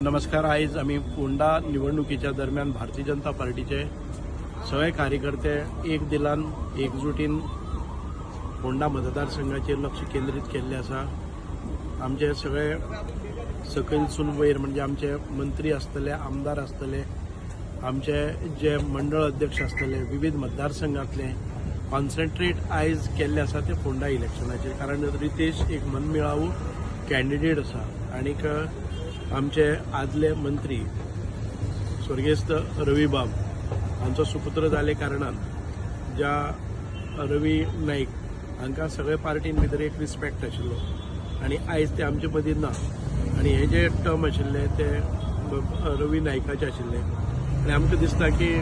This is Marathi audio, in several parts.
नमस्कार। आज आम्ही फोंडा निवडणुकीच्या दरम्यान भारतीय जनता पार्टीचे सगळे कार्यकर्ते एक दिलान एकजुटीन फोंडा मतदारसंघाचेर लक्ष केंद्रित केल्ले आसा। आमचे सगळे सकयलसून वयर म्हणजे आमचे मंत्री आसतले, आमदार आसतले, आमचे जे मंडळ अध्यक्ष आसतले, विविध मतदारसंघातले कॉन्सन्ट्रेट आयज केल्ले आसा ते फोंडा इलेक्शनाचेर। कारण रितेश एक मनमेळावू कॅन्डिडेट आसा आनीक आमचे आदले मंत्री स्वर्गेस्त रविबाब हांचो सुपुत्र जाले कारणान ज्या रवी नाईक हांकां सगळे पार्टीन भितर एक रिस्पेक्ट आशिल्लो आनी आयज ते आमचे मदीं ना। आनी हे जे टर्म आशिल्ले ते रवी नायकाचे आशिल्ले आनी आमकां दिसता की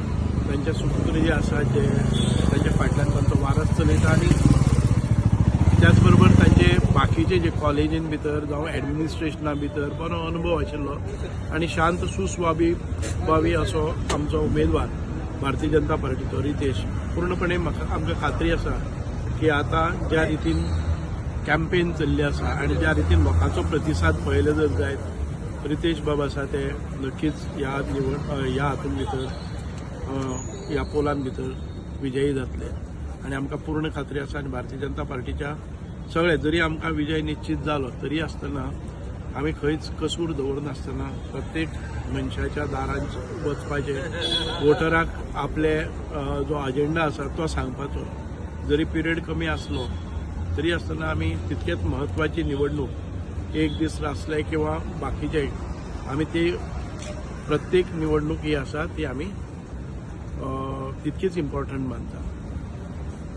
तांचे सुपुत्र जे आसा जे तांच्या फाटल्यान तांचो वारस चलयता आनी त्याच बरोबर तांचे बाकीचे जे कॉलेजीन भितर जावं एडमिनिस्ट्रेशना भितर बरो अनुभव आशिल्लो आनी शांत सुस्वाभावी असो आमचो उमेदवार भारतीय जनता पार्टीचो रितेश। पूर्णपणे आमकां खात्री आसा की आतां ज्या रितीन कॅम्पेन चल्ली आसा आनी ज्या रितीन लोकांचो प्रतिसाद पळयलो जर जायत रितेश बाब आसा ते नक्कीच ह्या हातून भितर ह्या पोलान भितर विजयी जातले आनी आमकां पूर्ण खात्री आसा। आनी भारतीय जनता पार्टीच्या सगळे जरी आमकां विजय निश्चित जालो तरी आसतना आमी खंयच कसूर दवरनासतना प्रत्येक मनशाच्या दारांत वचपाचें, वोटराक आपले जो अजेंडा आसा तो सांगपाचो। जरी पिरियड कमी आसलो तरी आसतना आमी तितकेच म्हत्वाची निवडणूक एक दीस आसले किंवा बाकीचे आमी ती प्रत्येक निवडणूक ही आसा ती आमी तितकीच इम्पॉर्टंट मानता।